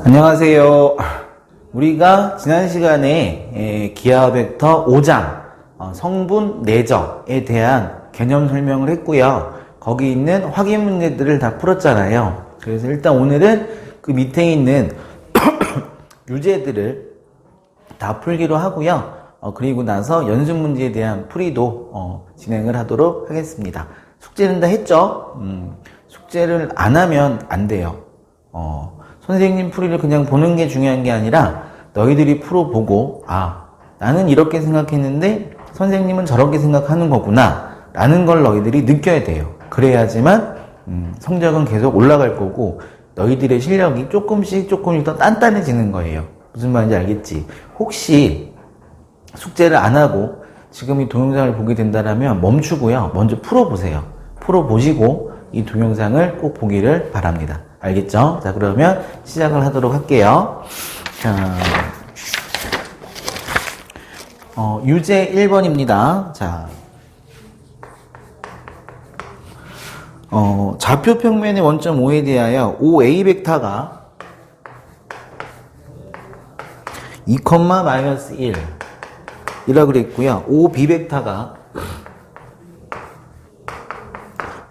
안녕하세요. 우리가 지난 시간에 기하 벡터 5장 성분 내적에 대한 개념 설명을 했고요. 거기 있는 확인 문제들을 다 풀었잖아요. 그래서 일단 오늘은 그 밑에 있는 유제들을 다 풀기로 하고요. 그리고 나서 연습 문제에 대한 풀이도 진행을 하도록 하겠습니다. 숙제는 다 했죠? 숙제를 안 하면 안 돼요. 선생님 풀이를 그냥 보는 게 중요한 게 아니라 너희들이 풀어보고 나는 이렇게 생각했는데 선생님은 저렇게 생각하는 거구나 라는 걸 너희들이 느껴야 돼요. 그래야지만 성적은 계속 올라갈 거고 너희들의 실력이 조금씩 더 단단해지는 거예요. 무슨 말인지 알겠지? 혹시 숙제를 안 하고 지금 이 동영상을 보게 된다면 멈추고요. 먼저 풀어보세요. 풀어보시고 이 동영상을 꼭 보기를 바랍니다. 알겠죠? 자, 그러면 시작을 하도록 할게요. 자, 유제 1번입니다. 자, 좌표 평면의 원점 O에 대하여 OA 벡터가 2,-1 이라고 그랬고요. OB 벡터가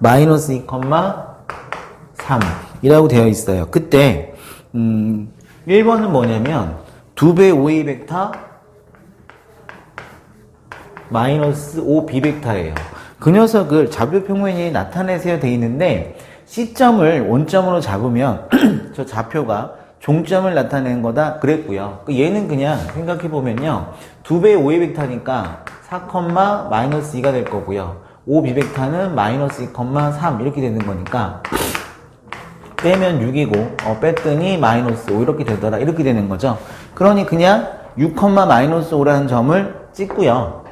-2,3 이라고 되어 있어요. 그때 1번은 뭐냐면 2배 OA 벡터 -5B 벡터예요. 그 녀석을 좌표 평면이 나타내세요 돼 있는데 C점을 원점으로 잡으면 저 좌표가 종점을 나타내는 거다 그랬고요. 얘는 그냥 생각해보면요. 2배 OA 벡터니까 4,-2가 될 거고요. OB 벡터는 -2,3 이렇게 되는 거니까 빼면 6이고 뺐더니 -5 이렇게 되더라 이렇게 되는 거죠. 그러니 그냥 6,-5라는 점을 찍고요.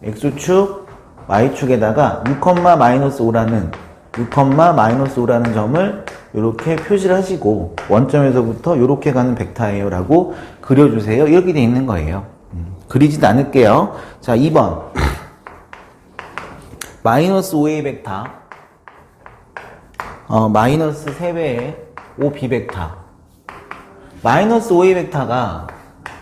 X축, Y축에다가 6,-5라는 점을 이렇게 표시를 하시고 원점에서부터 이렇게 가는 벡터예요 라고 그려주세요. 이렇게 돼 있는 거예요. 그리지도 않을게요. 자, 2번 -5A 벡터 -3배의 OB 벡터 -5A 벡터가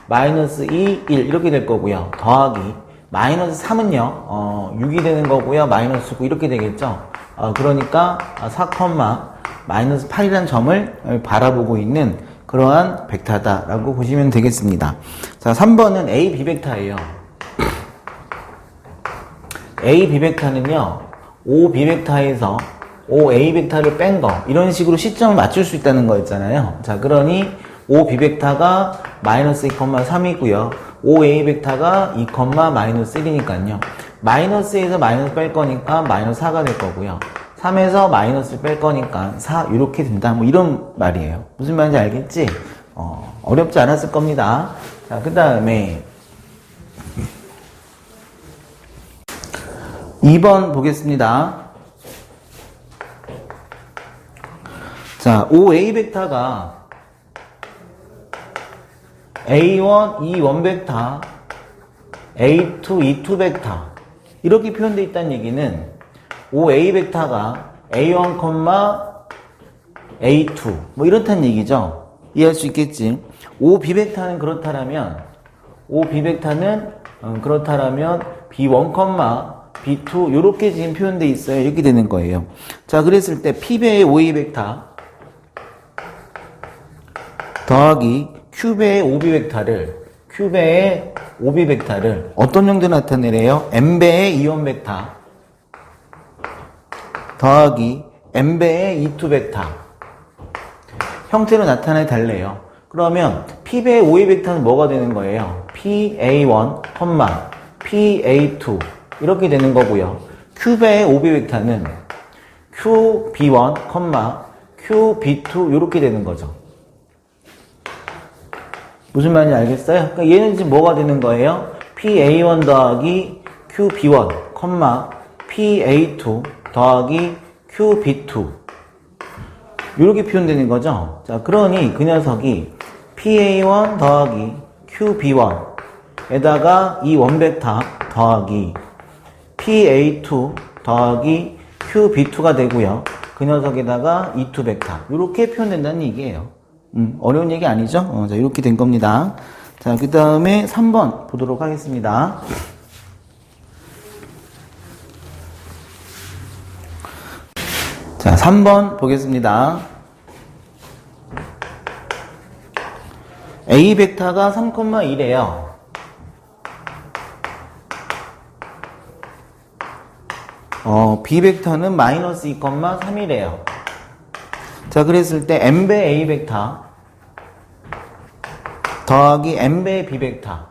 -2, 1 이렇게 될 거고요. 더하기 -3은요 6이 되는 거고요. -9 이렇게 되겠죠. 그러니까 4,-8이라는 점을 바라보고 있는 그러한 벡터다 라고 보시면 되겠습니다. 자, 3번은 AB 벡터예요. AB 벡터는요 OB 벡터에서 OA 벡터를 뺀 거 이런 식으로 시점을 맞출 수 있다는 거였잖아요. 자, 그러니 OB 벡터가 -2,3이고요. OA 벡터가 2,-1이니까요. 마이너스에서 마이너스 뺄 거니까 -4가 될 거고요. 3에서 마이너스를 뺄 거니까 4 이렇게 된다. 뭐 이런 말이에요. 무슨 말인지 알겠지? 어렵지 않았을 겁니다. 자, 그 다음에 2번 보겠습니다. 자, OA 벡터가 A1, E1 벡터, A2, E2 벡터 이렇게 표현되어 있다는 얘기는 OA 벡터가 A1, A2 뭐 이렇다는 얘기죠. 이해할 수 있겠지? OB 벡터는 그렇다면 B1, B2 이렇게 지금 표현되어 있어요. 이렇게 되는 거예요. 자, 그랬을 때 P배의 OA 벡터 더하기 Q배의 OB 벡터를 어떤 형태로 나타내래요? M배의 E1 벡터 더하기 M배의 E2 벡터 형태로 나타내 달래요. 그러면 P배의 OA 벡터는 뭐가 되는 거예요? PA1, PA2 이렇게 되는 거고요. Q배의 OB 벡터는 QB1, QB2 이렇게 되는 거죠. 무슨 말인지 알겠어요? 그러니까 얘는 지금 뭐가 되는 거예요? PA1 더하기 QB1, PA2 더하기 QB2 이렇게 표현되는 거죠. 자, 그러니 그 녀석이 PA1 더하기 QB1에다가 이 원벡터 더하기 PA2 더하기 QB2가 되고요. 그 녀석에다가 E2 벡터 이렇게 표현된다는 얘기예요. 어려운 얘기 아니죠? 자, 이렇게 된 겁니다. 자, 그 다음에 3번 보도록 하겠습니다. 자, 3번 보겠습니다. A 벡터가 3,1이에요. B 벡터는 마이너스 2,3이래요. 자, 그랬을 때 n배 A 벡터 더하기 n배 B 벡터.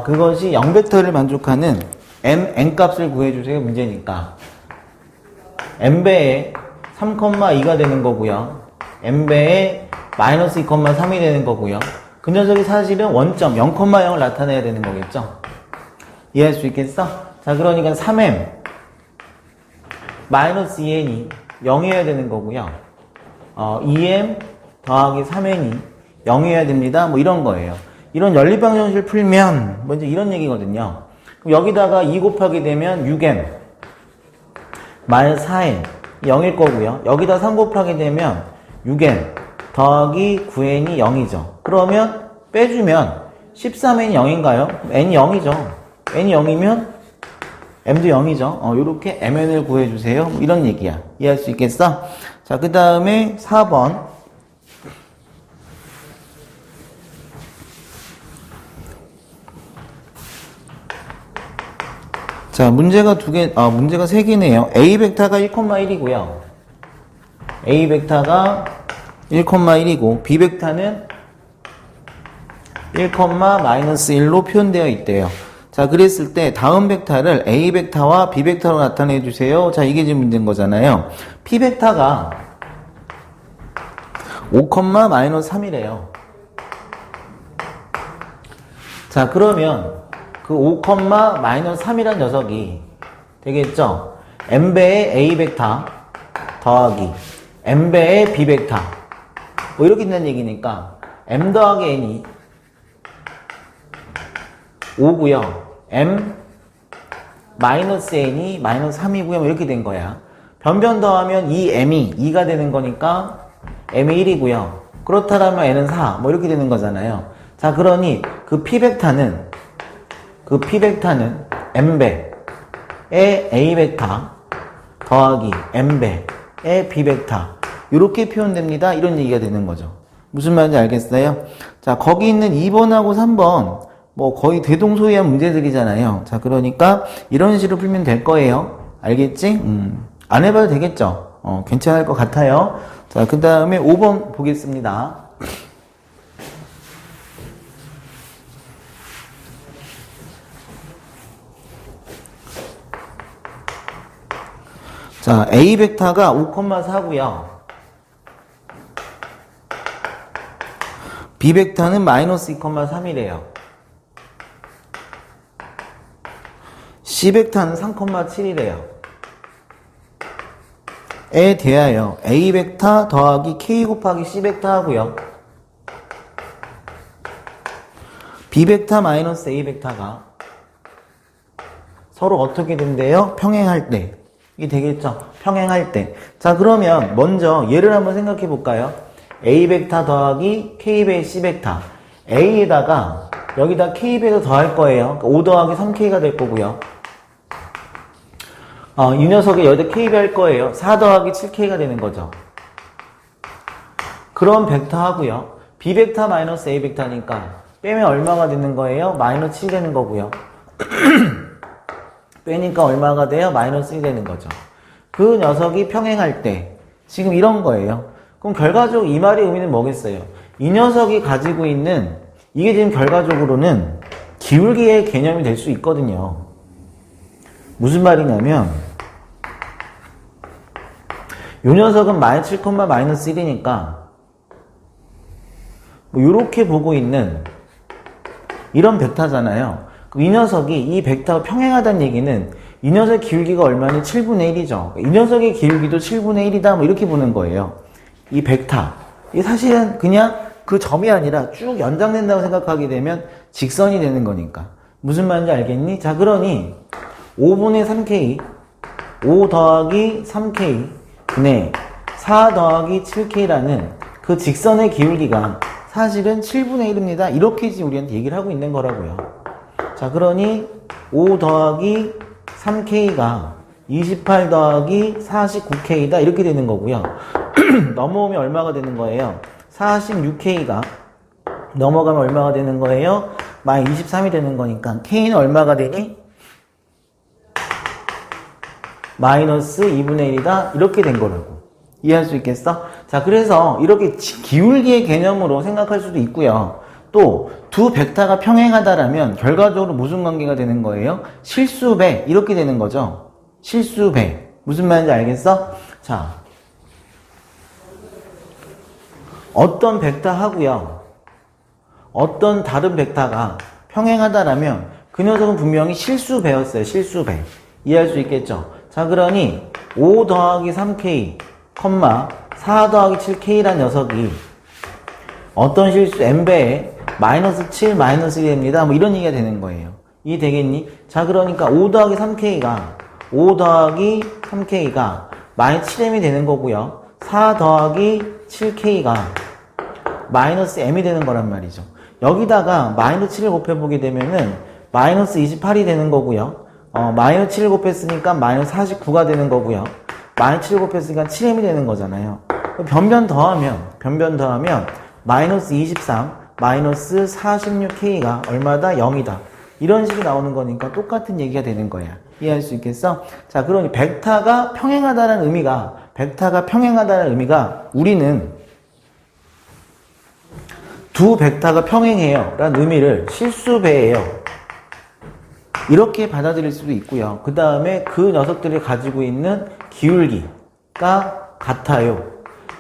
그것이 0벡터를 만족하는 n 값을 구해주세요. 문제니까. n배에 3,2가 되는 거고요. n배에 마이너스 2,3이 되는 거고요. 그 녀석이 사실은 원점 0,0을 나타내야 되는 거겠죠. 이해할 수 있겠어? 자, 그러니까 3m 마이너스 2n이 0이어야 되는 거고요. 2m 더하기 3n이 0이어야 됩니다. 뭐 이런 거예요. 이런 연립방정식을 풀면 먼저 이런 얘기거든요. 그럼 여기다가 2 곱하게 되면 6m 마이너스 4n 0일 거고요. 여기다 3 곱하게 되면 6n 더하기 9n이 0이죠. 그러면 빼주면 13n이 0인가요? n이 0이죠. n이 0이면 m도 0이죠. 요렇게 mn을 구해주세요. 뭐 이런 얘기야. 이해할 수 있겠어? 자, 그 다음에 4번. 자, 문제가 문제가 3개네요. A 벡터가 1,1이고요. A 벡터가 1,1이고, B 벡터는 1,-1로 표현되어 있대요. 자, 그랬을 때 다음 벡터를 A 벡터와 B 벡터로 나타내 주세요. 자, 이게 지금 문제인 거잖아요. P 벡터가 5,-3이래요. 자, 그러면 그 5,-3이란 녀석이 되겠죠? n배의 A 벡터 더하기 n배의 B 벡터 뭐 이렇게 된다는 얘기니까 m 더하기 n이 5고요. m 마이너스 n이 마이너스 3이고요. 뭐 이렇게 된 거야. 변변 더하면 이 m이 2가 되는 거니까 m이 1이고요. 그렇다면 n은 4. 뭐 이렇게 되는 거잖아요. 자, 그러니 그 p 벡터는 m배의 a 벡터 더하기 m배의 b 벡터 이렇게 표현됩니다. 이런 얘기가 되는 거죠. 무슨 말인지 알겠어요? 자, 거기 있는 2번하고 3번 뭐 거의 대동소이한 문제들이잖아요. 자, 그러니까 이런 식으로 풀면 될 거예요. 알겠지? 안 해봐도 되겠죠? 괜찮을 것 같아요. 자, 그 다음에 5번 보겠습니다. 자, A 벡터가 5,4고요. B 벡터는 마이너스 2,3이래요. C 벡터는 3,7이래요. 에 대하여 A 벡터 더하기 K 곱하기 C 벡터 하고요. B 벡터 마이너스 A 벡터가 서로 어떻게 된대요? 평행할 때. 이게 되겠죠? 평행할 때. 자, 그러면 먼저 얘를 한번 생각해 볼까요? A 벡터 더하기 K 배 C 벡터. A에다가 여기다 K 배도 더할 거예요. 5 더하기 3K가 될 거고요. 이 녀석에 여기다 K 배 할 거예요. 4 더하기 7K가 되는 거죠. 그럼 벡터 하고요. B 벡터 마이너스 A 벡터니까 빼면 얼마가 되는 거예요? 마이너스 7 되는 거고요. 빼니까 얼마가 돼요? 마이너스 1 되는 거죠. 그 녀석이 평행할 때 지금 이런 거예요. 그럼 결과적으로 이 말의 의미는 뭐겠어요? 이 녀석이 가지고 있는 이게 지금 결과적으로는 기울기의 개념이 될 수 있거든요. 무슨 말이냐면 이 녀석은 마이너스 7, 마이너스 1이니까 뭐 이렇게 보고 있는 이런 벡터잖아요. 이 녀석이 이 벡터가 평행하다는 얘기는 이 녀석의 기울기가 얼마니? 7분의 1이죠. 이 녀석의 기울기도 7분의 1이다. 뭐 이렇게 보는 거예요. 이 벡터. 이 사실은 그냥 그 점이 아니라 쭉 연장된다고 생각하게 되면 직선이 되는 거니까. 무슨 말인지 알겠니? 자, 그러니 5분의 3K 5 더하기 3K 분의 4 더하기 7K라는 그 직선의 기울기가 사실은 7분의 1입니다. 이렇게 지금 우리한테 얘기를 하고 있는 거라고요. 자, 그러니 5 더하기 3K가 28 더하기 49K다. 이렇게 되는 거고요. 넘어오면 얼마가 되는 거예요? 46K가 넘어가면 얼마가 되는 거예요? 마이너스 23이 되는 거니까 K는 얼마가 되니? 마이너스 2분의 1이다. 이렇게 된 거라고. 이해할 수 있겠어? 자, 그래서 이렇게 기울기의 개념으로 생각할 수도 있고요. 또 두 벡터가 평행하다라면 결과적으로 무슨 관계가 되는 거예요? 실수배. 이렇게 되는 거죠. 실수배. 무슨 말인지 알겠어? 자, 어떤 벡터하고요, 어떤 다른 벡터가 평행하다라면 그 녀석은 분명히 실수배였어요. 실수배. 이해할 수 있겠죠? 자, 그러니 5 더하기 3K, 4 더하기 7K란 녀석이 어떤 실수 n배에 마이너스 7, 마이너스 1이 됩니다. 뭐 이런 얘기가 되는 거예요. 이해되겠니? 자, 그러니까 5 더하기 3K가 마이너스 7m이 되는 거고요. 4 더하기 7K가 마이너스 m이 되는 거란 말이죠. 여기다가 마이너스 7을 곱해보게 되면은 마이너스 28이 되는 거고요. 마이너스 7을 곱했으니까 마이너스 49가 되는 거고요. 마이너스 7을 곱했으니까 7m이 되는 거잖아요. 변변 더하면 마이너스 23, 마이너스 46K가 얼마다? 0이다. 이런 식이 나오는 거니까 똑같은 얘기가 되는 거야. 이해할 수 있겠어? 자, 그러니 벡터가 평행하다는 의미가 우리는 두 벡터가 평행해요 라는 의미를 실수배예요. 이렇게 받아들일 수도 있고요. 그 다음에 그 녀석들이 가지고 있는 기울기가 같아요.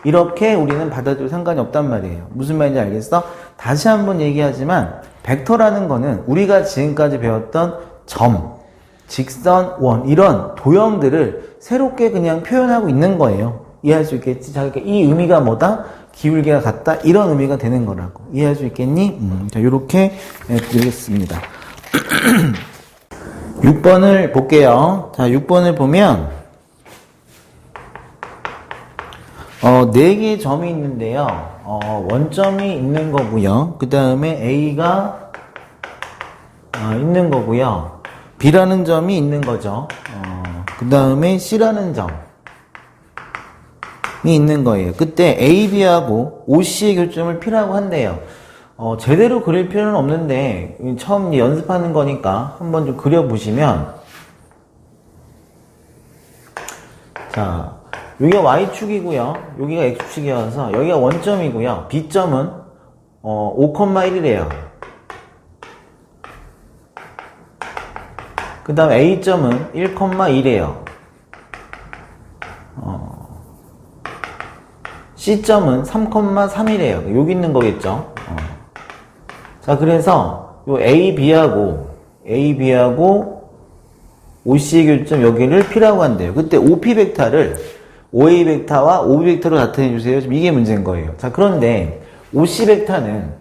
이렇게 우리는 받아들여도 상관이 없단 말이에요. 무슨 말인지 알겠어? 다시 한번 얘기하지만 벡터라는 거는 우리가 지금까지 배웠던 점, 직선, 원 이런 도형들을 새롭게 그냥 표현하고 있는 거예요. 이해할 수 있겠지? 자, 그러니까 이 의미가 뭐다? 기울기가 같다? 이런 의미가 되는 거라고. 이해할 수 있겠니? 자, 요렇게 드리겠습니다. 6번을 볼게요. 자, 6번을 보면 4개의 점이 있는데요. 원점이 있는 거고요. 그 다음에 A가 있는 거고요. B라는 점이 있는 거죠. 그 다음에 C라는 점이 있는 거예요. 그때 A, B하고 OC의 교점을 P라고 한대요. 제대로 그릴 필요는 없는데 처음 연습하는 거니까 한번 좀 그려보시면, 자, 여기가 Y축이고요. 여기가 X축이어서 여기가 원점이고요. B점은 5,1이래요. 그 다음 A점은 1,2래요. C점은 3,3이래요. 여기 있는 거겠죠. 자, 그래서 요 AB하고 OC의 교점 여기를 P라고 한대요. 그때 OP 벡터를 OA 벡터와 OB 벡터로 나타내 주세요. 지금 이게 문제인 거예요. 자, 그런데 OC 벡터는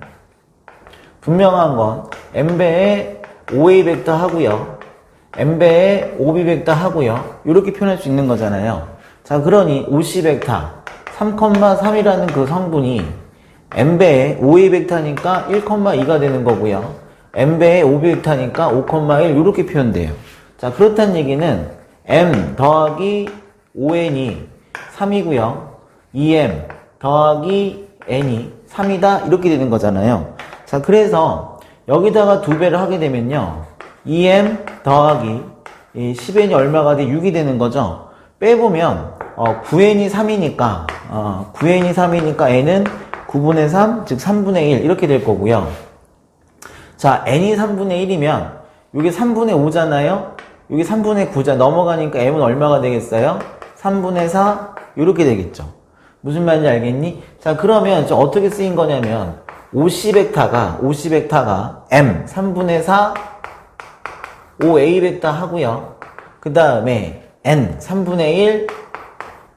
분명한 건 n배의 OA 벡터 하고요, n배의 OB 벡터 하고요, 이렇게 표현할 수 있는 거잖아요. 자, 그러니 OC 벡터 3,3이라는 그 성분이 n배의 OA 벡터니까 1,2가 되는 거고요, n배의 OB 벡터니까 5,1 이렇게 표현돼요. 자, 그렇다는 얘기는 m 더하기 5n이 3이고요. 2m 더하기 n이 3이다. 이렇게 되는 거잖아요. 자, 그래서 여기다가 2배를 하게 되면요. 2m 더하기 10n이 얼마가 돼? 6이 되는 거죠. 빼보면 9n이 3이니까 9n이 3이니까 n은 9분의 3, 즉 3분의 1 이렇게 될 거고요. 자, n이 3분의 1이면 이게 3분의 5잖아요. 여기 3분의 9자 넘어가니까 m은 얼마가 되겠어요? 3분의 4 이렇게 되겠죠. 무슨 말인지 알겠니? 자, 그러면 어떻게 쓰인 거냐면 OC 벡터가 m 3분의 4 OA 벡터 하고요. 그 다음에 n 3분의 1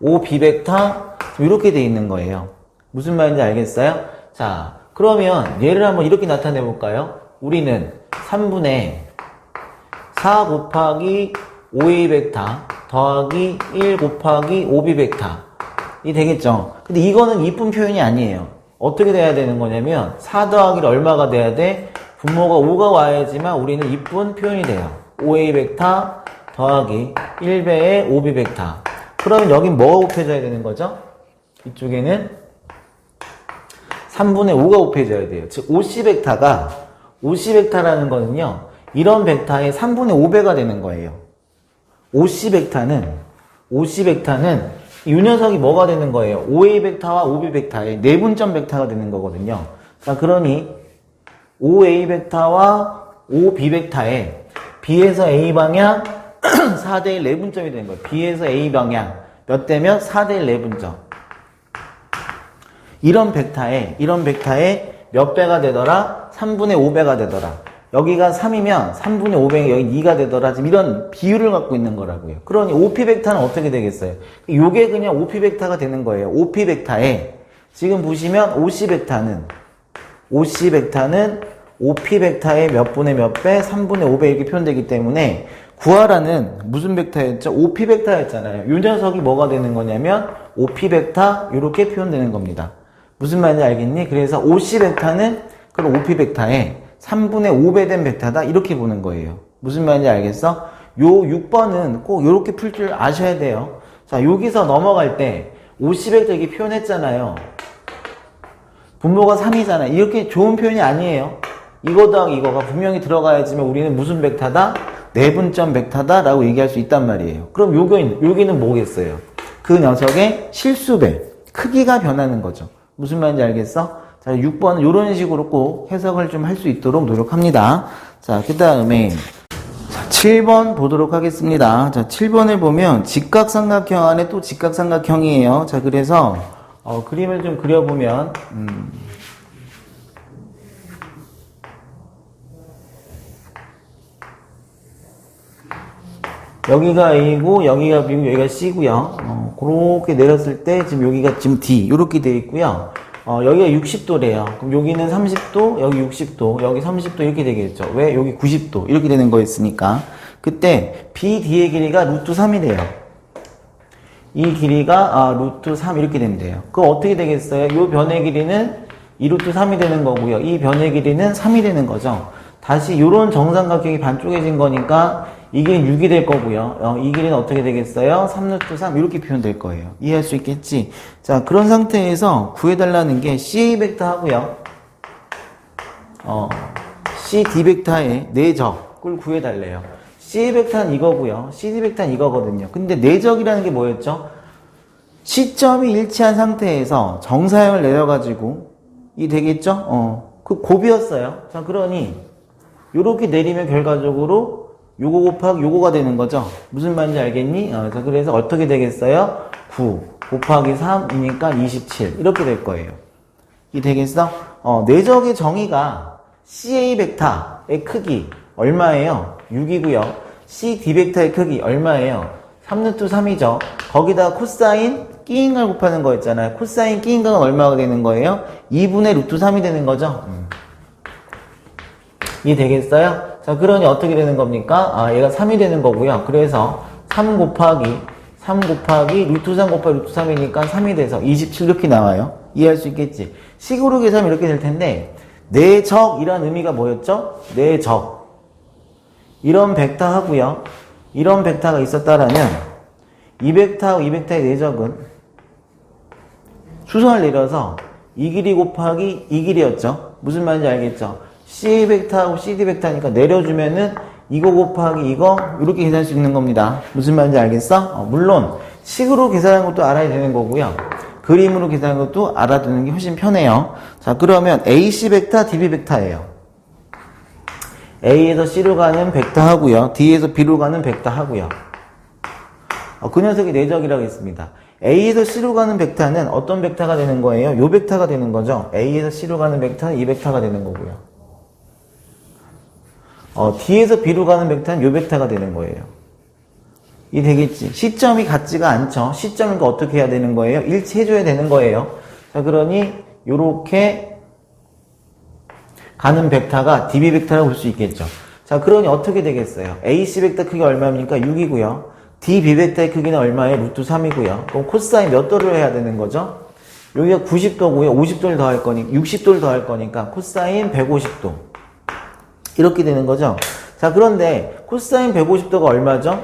OB 벡터 이렇게 돼 있는 거예요. 무슨 말인지 알겠어요? 자, 그러면 얘를 한번 이렇게 나타내 볼까요? 우리는 3분의 4 곱하기 OA 벡터 더하기 1 곱하기 OB 벡터 이 되겠죠? 근데 이거는 이쁜 표현이 아니에요. 어떻게 돼야 되는 거냐면 4 더하기를 얼마가 돼야 돼? 분모가 5가 와야지만 우리는 이쁜 표현이 돼요. 5a 벡터 더하기 1배의 5b 벡터. 그러면 여긴 뭐가 곱해져야 되는 거죠? 이쪽에는 3분의 5가 곱해져야 돼요. 즉 OC 벡터라는 거는요. 이런 벡터의 3분의 5배가 되는 거예요. OC 벡터는 이 녀석이 뭐가 되는 거예요? OA 벡터와 OB 벡터의 내분점 벡터가 되는 거거든요. 자, 그러니 OA 벡터와 OB 벡터의 B에서 A 방향 4대1 내분점이 되는 거예요. B에서 A 방향 몇 대면 4대1 내분점. 이런 벡터에 몇 배가 되더라? 3분의 5배가 되더라. 여기가 3이면 3분의 5배가 여기 2가 되더라. 지금 이런 비율을 갖고 있는 거라고요. 그러니 OP 벡터는 어떻게 되겠어요? 요게 그냥 OP 벡터가 되는 거예요. OP 벡터에 지금 보시면 OC 벡터는 OP 벡터의 몇 분의 몇 배? 3분의 5배 이렇게 표현되기 때문에 구하라는 무슨 벡터였죠? OP 벡터였잖아요. 이 녀석이 뭐가 되는 거냐면 OP 벡터 이렇게 표현되는 겁니다. 무슨 말인지 알겠니? 그래서 OC 벡터는 그럼 OP 벡터에 3분의 5배 된 벡터다 이렇게 보는 거예요. 무슨 말인지 알겠어? 요 6번은 꼭 이렇게 풀 줄 아셔야 돼요. 자, 여기서 넘어갈 때 OC 벡터 이렇게 표현했잖아요. 분모가 3이잖아요. 이렇게 좋은 표현이 아니에요. 이거 더하기 이거가 분명히 들어가야지만 우리는 무슨 벡터다? 내분점 벡터다 라고 얘기할 수 있단 말이에요. 그럼 여기는 뭐겠어요? 그 녀석의 실수배, 크기가 변하는 거죠. 무슨 말인지 알겠어? 자, 6번은 이런 식으로 꼭 해석을 좀 할 수 있도록 노력합니다. 자, 그 다음에 7번 보도록 하겠습니다. 자, 7번을 보면 직각삼각형 안에 또 직각삼각형이에요. 자, 그래서 그림을 좀 그려보면 여기가 A고 여기가 B고 여기가 C고요. 그렇게 내렸을 때 지금 여기가 지금 D 이렇게 되어 있고요. 여기가 60도래요. 그럼 여기는 30도, 여기 60도, 여기 30도 이렇게 되겠죠. 왜? 여기 90도 이렇게 되는 거였으니까. 그때 BD의 길이가 루트 3이래요. 이 길이가 루트 3 이렇게 된대요. 그럼 어떻게 되겠어요? 이 변의 길이는 2루트 3이 되는 거고요. 이 변의 길이는 3이 되는 거죠. 다시 이런 정삼각형이 반쪽해진 거니까 이 길이는 6이 될 거고요. 이 길이는 어떻게 되겠어요? 3루트 3 이렇게 표현될 거예요. 이해할 수 있겠지? 자, 그런 상태에서 구해달라는 게 CA 벡터 하고요. CD 벡터의 내적을 구해달래요. CA 벡터는 이거고요. CD 벡터는 이거거든요. 근데 내적이라는 게 뭐였죠? 시점이 일치한 상태에서 정사형을 내려가지고 이 되겠죠? 그 곱이었어요. 자, 그러니 요렇게 내리면 결과적으로 요거 곱하기 요거가 되는 거죠. 무슨 말인지 알겠니? 자, 그래서 어떻게 되겠어요? 9 곱하기 3이니까 27 이렇게 될 거예요. 이 되겠어? 내적의 정의가 CA 벡터의 크기 얼마예요? 6이고요. CD 벡터의 크기 얼마예요? 3루트 3이죠. 거기다 코사인 끼인 걸 곱하는 거였잖아요. 코사인 끼인 건 얼마가 되는 거예요? 2분의 루트 3이 되는 거죠. 이해 되겠어요? 자, 그러니 어떻게 되는 겁니까? 얘가 3이 되는 거고요. 그래서 3 곱하기 루트 3 곱하기 루트 3이니까 3이 돼서 27 이렇게 나와요. 이해할 수 있겠지? 식으로 계산하면 이렇게 될 텐데 내적이란 의미가 뭐였죠? 내적. 이런 벡터 하고요. 이런 벡터가 있었다라면 이 벡터하고 이 벡터의 내적은 수선을 내려서 이 길이 곱하기 이 길이었죠. 무슨 말인지 알겠죠? C 벡터하고 CD 벡터니까 내려주면은 이거 곱하기 이거 이렇게 계산할 수 있는 겁니다. 무슨 말인지 알겠어? 물론 식으로 계산하는 것도 알아야 되는 거고요. 그림으로 계산하는 것도 알아두는 게 훨씬 편해요. 자, 그러면 AC 벡터, DB 벡터예요. A에서 C로 가는 벡터 하고요. D에서 B로 가는 벡터 하고요. 그 녀석이 내적이라고 했습니다. A에서 C로 가는 벡터는 어떤 벡터가 되는 거예요? 요 벡터가 되는 거죠. A에서 C로 가는 벡터는 이 벡터가 되는 거고요. D에서 B로 가는 벡터는 요 벡터가 되는 거예요. 이 되겠지? 시점이 같지가 않죠. 시점이니까 어떻게 해야 되는 거예요? 일치해줘야 되는 거예요. 자, 그러니 요렇게 가는 벡터가 DB 벡터라고 볼 수 있겠죠. 자, 그러니 어떻게 되겠어요? AC 벡터 크기 얼마입니까? 6이고요. D B벡터의 크기는 얼마예요? 루트 3이고요. 그럼 코사인 몇 도를 해야 되는 거죠? 여기가 90도고요. 50도를 더할 거니까, 60도를 더할 거니까 코사인 150도. 이렇게 되는 거죠. 자, 그런데 코사인 150도가 얼마죠?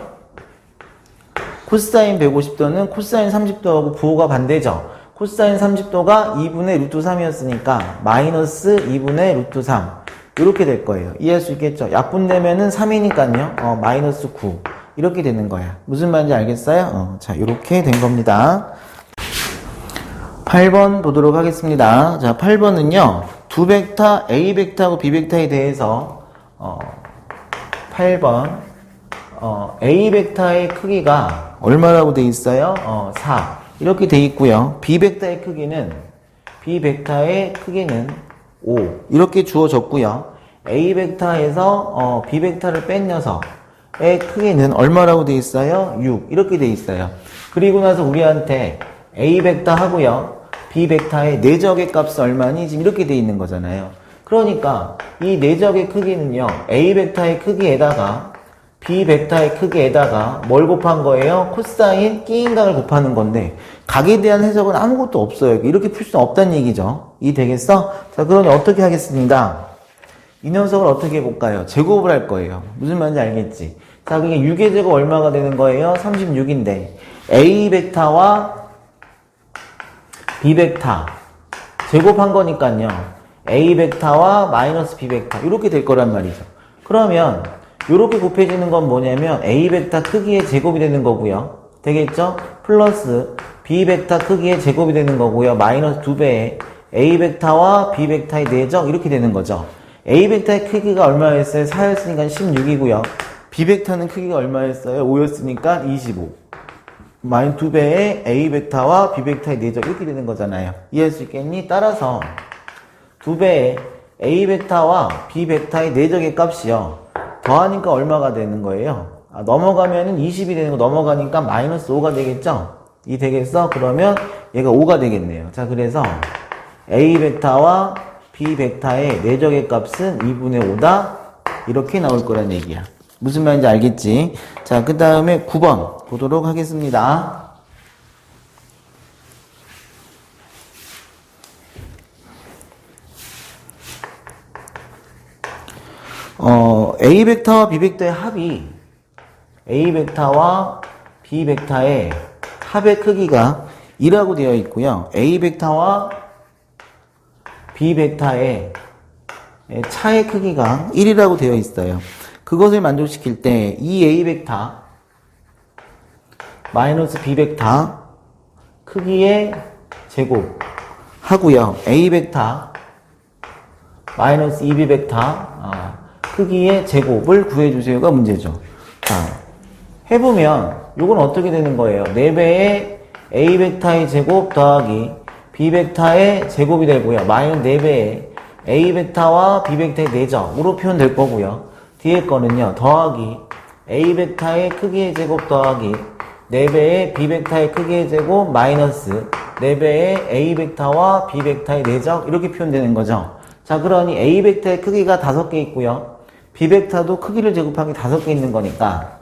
코사인 150도는 코사인 30도하고 부호가 반대죠. 코사인 30도가 2분의 루트 3이었으니까 마이너스 2분의 루트 3 이렇게 될 거예요. 이해할 수 있겠죠? 약분되면은 3이니까요. 마이너스 9 이렇게 되는 거야. 무슨 말인지 알겠어요? 자, 이렇게 된 겁니다. 8번 보도록 하겠습니다. 자, 8번은요. 두 벡터 A 벡터하고 B 벡터에 대해서 8번 A 벡터의 크기가 얼마라고 돼 있어요? 4 이렇게 돼 있고요. B 벡터의 크기는 5 이렇게 주어졌고요. A 벡터에서 B 벡터를 뺀 녀석의 크기는 얼마라고 돼 있어요? 6 이렇게 돼 있어요. 그리고 나서 우리한테 A 벡터 하고요. B 벡터의 내적의 값은 얼마니? 지금 이렇게 돼 있는 거잖아요. 그러니까 이 내적의 크기는요. A 벡터의 크기에다가 B 벡터의 크기에다가 뭘 곱한 거예요? 코사인 끼인각을 곱하는 건데 각에 대한 해석은 아무것도 없어요. 이렇게 풀 수는 없다는 얘기죠. 이 되겠어? 자, 그러니 어떻게 하겠습니다. 이 녀석을 어떻게 해볼까요? 제곱을 할 거예요. 무슨 말인지 알겠지? 자, 그게 6의 제곱 얼마가 되는 거예요? 36인데 A 벡터와 B 벡터 제곱한 거니까요. A 벡터와 마이너스 B 벡터 이렇게 될 거란 말이죠. 그러면 이렇게 곱해지는 건 뭐냐면 A 벡터 크기의 제곱이 되는 거고요. 되겠죠? 플러스 B 벡터 크기의 제곱이 되는 거고요. 마이너스 2배의 A 벡터와 B 벡터의 내적 이렇게 되는 거죠. A 벡터의 크기가 얼마였어요? 4였으니까 16이고요. B 벡터는 크기가 얼마였어요? 5였으니까 25. 마이너스 2배의 A 벡터와 B 벡터의 내적 이렇게 되는 거잖아요. 이해할 수 있겠니? 따라서 2배의 A 벡터와 B 벡터의 내적의 값이요. 더하니까 얼마가 되는 거예요? 넘어가면은 20이 되는 거 넘어가니까 마이너스 5가 되겠죠? 이 되겠어? 그러면 얘가 5가 되겠네요. 자, 그래서 A 벡터와 B 벡터의 내적의 값은 2분의 5다? 이렇게 나올 거란 얘기야. 무슨 말인지 알겠지? 자, 그 다음에 9번 보도록 하겠습니다. A 벡터와 B 벡터의 합이 A 벡터와 B 벡터의 합의 크기가 2라고 되어 있고요. A 벡터와 B 벡터의 차의 크기가 1이라고 되어 있어요. 그것을 만족시킬 때 이 A 벡터 마이너스 B 벡터 크기의 제곱 하고요. A 벡터 마이너스 2B 벡터 크기의 제곱을 구해주세요가 문제죠. 자, 해보면 이건 어떻게 되는 거예요? 4배의 A 벡터의 제곱 더하기 B 벡터의 제곱이 되고요. 마이너스 4배의 A 벡터와 B 벡터의 내적으로 표현될 거고요. 뒤에 거는요. 더하기 A 벡터의 크기의 제곱 더하기 4배의 B 벡터의 크기의 제곱 마이너스 4배의 A 벡터와 B 벡터의 내적 이렇게 표현되는 거죠. 자, 그러니 A 벡터의 크기가 5개 있고요. B 벡터도 크기를 제곱한 게 5개 있는 거니까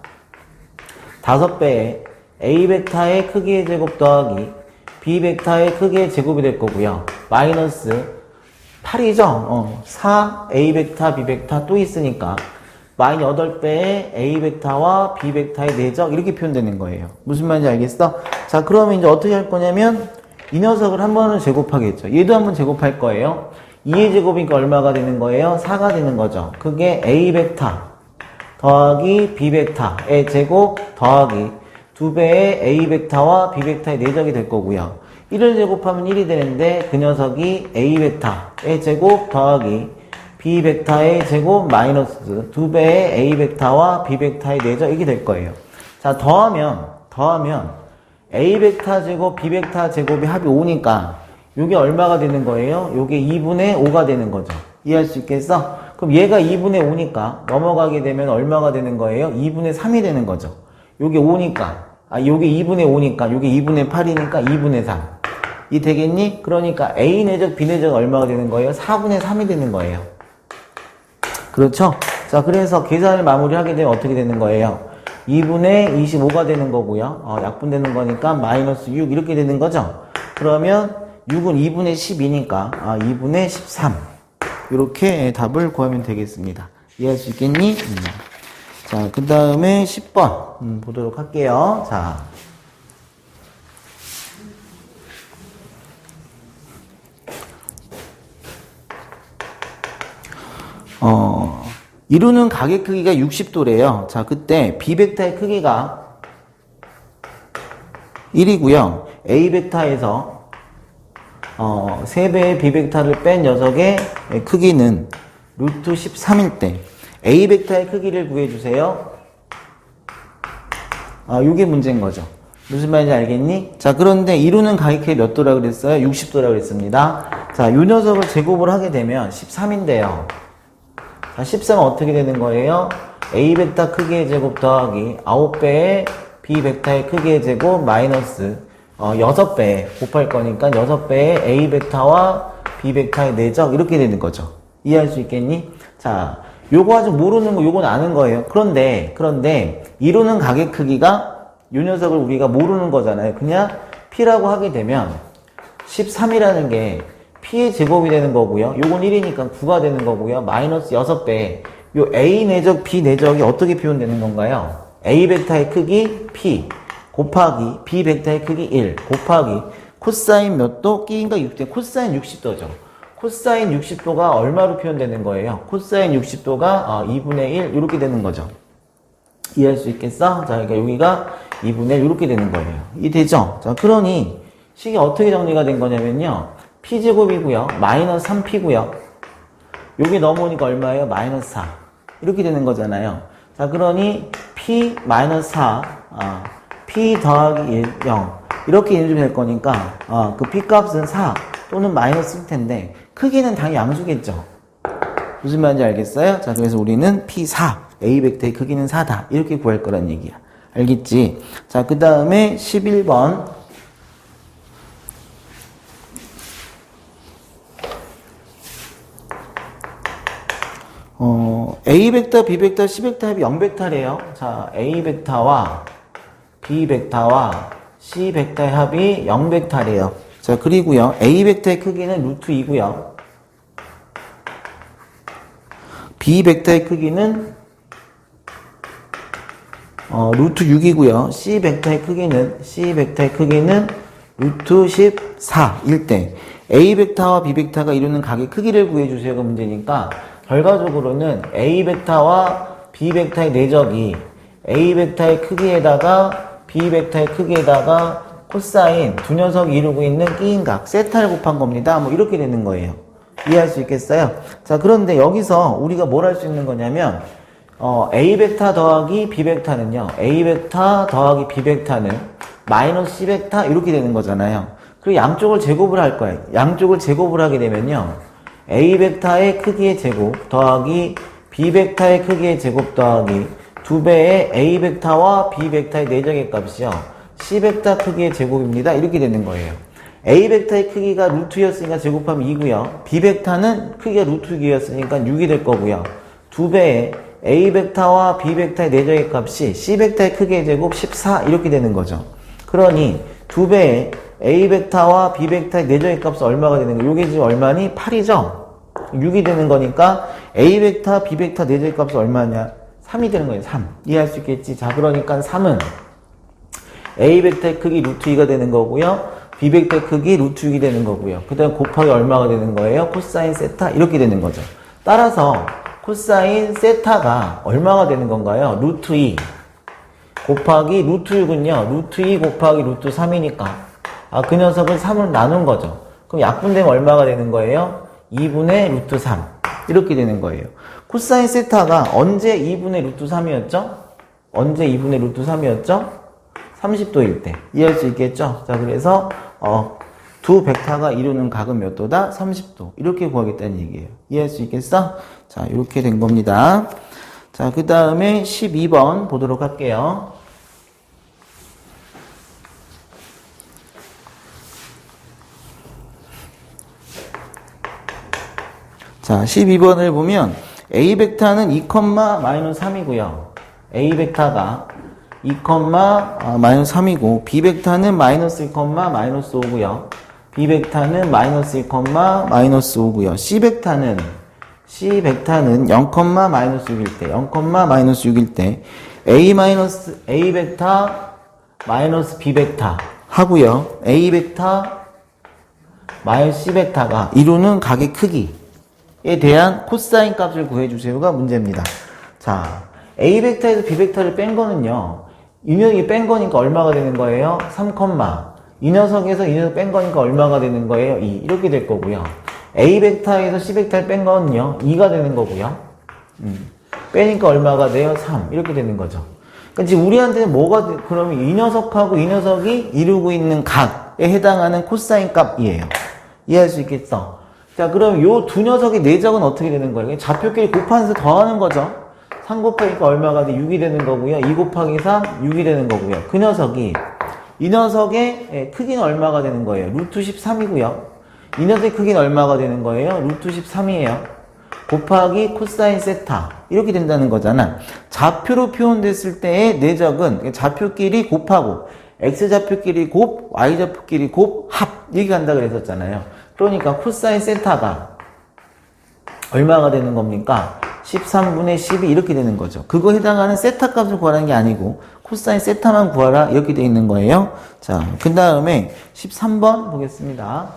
5배의 A 벡터의 크기의 제곱 더하기 B 벡터의 크기의 제곱이 될 거고요. 마이너스 8이죠? 4 A 벡터, B 벡터 또 있으니까 마이너스 8배의 A 벡터와 B 벡터의 내적 이렇게 표현되는 거예요. 무슨 말인지 알겠어? 자, 그러면 이제 어떻게 할 거냐면 이 녀석을 한 번은 제곱하겠죠. 얘도 한 번 제곱할 거예요. 2의 제곱이니까 얼마가 되는 거예요? 4가 되는 거죠. 그게 A 벡터 더하기 B 벡터의 제곱 더하기 2배의 A 벡터와 B 벡터의 내적이 될 거고요. 1을 제곱하면 1이 되는데 그 녀석이 A 벡터의 제곱 더하기 B 벡터의 제곱 마이너스 2배의 A 벡터와 B 벡터의 내적 이게 될 거예요. 자, 더하면 A 벡터 제곱 B 벡터 제곱이 합이 5니까 요게 얼마가 되는 거예요? 요게 2분의 5가 되는 거죠. 이해할 수 있겠어? 그럼 얘가 2분의 5니까 넘어가게 되면 얼마가 되는 거예요? 2분의 3이 되는 거죠. 요게 5니까 요게 2분의 5니까 요게 2분의 8이니까 2분의 3 이 되겠니? 그러니까 A 내적 B 내적 얼마가 되는 거예요? 4분의 3이 되는 거예요. 그렇죠? 자, 그래서 계산을 마무리하게 되면 어떻게 되는 거예요? 2분의 25가 되는 거고요. 약분되는 거니까 마이너스 6 이렇게 되는 거죠. 그러면 6은 2분의 10이니까 2분의 13 이렇게 답을 구하면 되겠습니다. 이해할 수 있겠니? 자, 그 다음에 10번 보도록 할게요. 자, 이루는 가게 크기가 60도래요. 자, 그때 B벡터의 크기가 1이고요. A벡터에서 3배의 B벡터를 뺀 녀석의 크기는 루트 13일 때 A벡터의 크기를 구해주세요. 이게 문제인 거죠. 무슨 말인지 알겠니? 자, 그런데 이루는 가게 크기 몇 도라 그랬어요? 60도라 그랬습니다. 자, 이 녀석을 제곱을 하게 되면 13인데요. 자, 13은 어떻게 되는 거예요? A벡터 크기의 제곱 더하기 9배의 B벡터의 크기의 제곱 마이너스 6배 곱할 거니까 6배의 A벡터와 B벡터의 내적 이렇게 되는 거죠. 이해할 수 있겠니? 자, 요거 아직 모르는 거 요건 아는 거예요. 그런데 이루는 가게 크기가 요 녀석을 우리가 모르는 거잖아요. 그냥 P라고 하게 되면 13이라는 게 P의 제곱이 되는 거고요. 요건 1이니까 9가 되는 거고요. 마이너스 6배. 요 A 내적, B 내적이 어떻게 표현되는 건가요? A 벡터의 크기 P 곱하기 B 벡터의 크기 1 곱하기 코사인 몇 도? 끼인가 60도? 코사인 60도죠. 코사인 60도가 얼마로 표현되는 거예요? 코사인 60도가 2분의 1 이렇게 되는 거죠. 이해할 수 있겠어? 자, 그러니까 여기가 2분의 1 이렇게 되는 거예요. 이해되죠? 자, 그러니 식이 어떻게 정리가 된 거냐면요. P제곱이고요. 마이너스 3P고요. 여기 넘어오니까 얼마예요? 마이너스 4. 이렇게 되는 거잖아요. 자, 그러니 P 마이너스 4, P 더하기 1, 0. 이렇게 인수가 될 거니까, 그 P 값은 4 또는 마이너스일 텐데, 크기는 당연히 양수겠죠. 무슨 말인지 알겠어요? 자, 그래서 우리는 P4, A벡터의 크기는 4다. 이렇게 구할 거란 얘기야. 알겠지? 자, 그 다음에 11번. A벡터, B벡터, C벡터 합이 0벡터래요. 자, A벡터와 B벡터와 C벡터의 합이 0벡터래요. 자, 그리고요. A벡터의 크기는 루트 2고요. B벡터의 크기는 루트 6이고요. C벡터의 크기는 루트 14일 때 A벡터와 B벡터가 이루는 각의 크기를 구해주세요가 문제니까 결과적으로는 A벡터와 B벡터의 내적이 A벡터의 크기에다가 B벡터의 크기에다가 코사인 두 녀석이 이루고 있는 끼인각 세타를 곱한 겁니다. 뭐 이렇게 되는 거예요. 이해할 수 있겠어요? 자, 그런데 여기서 우리가 뭘 할 수 있는 거냐면 A벡터 더하기 B벡터는요. A벡터 더하기 B벡터는 마이너스 C벡터 이렇게 되는 거잖아요. 그리고 양쪽을 제곱을 할 거예요. 양쪽을 제곱을 하게 되면요. A벡터의 크기의 제곱 더하기 B벡터의 크기의 제곱 더하기 2배의 A벡터와 B벡터의 내적의 값이요. C벡터 크기의 제곱입니다. 이렇게 되는 거예요. A벡터의 크기가 루트였으니까 제곱하면 2고요. B벡터는 크기가 루트 6이었으니까 6이 될 거고요. 2배의 A벡터와 B벡터의 내적의 값이 C벡터의 크기의 제곱 14 이렇게 되는 거죠. 그러니 2배의 A벡터와 B벡터의 내적의 값은 얼마가 되는 거예요? 이게 지금 얼마니? 8이죠? 6이 되는 거니까 A벡터, B벡터 내적의 값은 얼마냐? 3이 되는 거예요. 3. 이해할 수 있겠지? 자, 그러니까 3은 A벡터의 크기 루트 2가 되는 거고요. B벡터의 크기 루트 6이 되는 거고요. 그 다음 곱하기 얼마가 되는 거예요? 코사인 세타 이렇게 되는 거죠. 따라서 코사인 세타가 얼마가 되는 건가요? 루트 2 곱하기 루트 6은요. 루트 2 곱하기 루트 3이니까 그 녀석을 3을 나눈 거죠. 그럼 약분되면 얼마가 되는 거예요? 2분의 루트 3 이렇게 되는 거예요. 코사인 세타가 언제 2분의 루트 3이었죠? 언제 2분의 루트 3이었죠? 30도일 때. 이해할 수 있겠죠? 자, 그래서 두 벡터가 이루는 각은 몇 도다? 30도. 이렇게 구하겠다는 얘기예요. 이해할 수 있겠어? 자, 이렇게 된 겁니다. 자, 그 다음에 12번 보도록 할게요. 자, 12번을 보면 A벡터는 2, 마이너스 3이고요. A벡터가 2, 마이너스 3이고 B 벡터는 마이너스 1, 마이너스 5고요. B 벡터는 마이너스 1, 마이너스 5고요. C 벡터는 0, 마이너스 6일 때, 0, 마이너스 6일 때 A 벡터 마이너스 B 벡터 하고요. A 벡터 마이너스 C 벡터가 이루는 각의 크기에 대한 코사인 값을 구해주세요가 문제입니다. 자, A 벡터에서 B 벡터를 뺀 거는요. 이 녀석이 뺀 거니까 얼마가 되는 거예요? 3, 이 녀석에서 이 녀석 뺀 거니까 얼마가 되는 거예요? 2. 이렇게 될 거고요. A 벡터에서 C 벡터를 뺀 거는요. 2가 되는 거고요. 빼니까 얼마가 돼요? 3. 이렇게 되는 거죠. 그러니까 지금 우리한테는 그러면 이 녀석하고 이 녀석이 이루고 있는 각에 해당하는 코사인 값이에요. 이해할 수 있겠어? 자, 그럼 요 두 녀석의 내적은 어떻게 되는 거예요? 좌표끼리 곱하면서 더하는 거죠. 3 곱하기가 얼마가 돼? 6이 되는 거고요. 2 곱하기 3, 6이 되는 거고요. 이 녀석의 크기는 얼마가 되는 거예요? 루트 13이고요. 이 녀석의 크기는 얼마가 되는 거예요? 루트 13이에요. 곱하기 코사인 세타. 이렇게 된다는 거잖아. 좌표로 표현됐을 때의 내적은 좌표끼리 곱하고 x좌표끼리 곱, y좌표끼리 곱, 합. 이렇게 간다 그랬었잖아요. 그러니까 코사인 세타가 얼마가 되는 겁니까? 13분의 12 이렇게 되는 거죠. 그거 해당하는 세타 값을 구하라는 게 아니고 코사인 세타만 구하라 이렇게 돼 있는 거예요. 자, 그 다음에 13번 보겠습니다.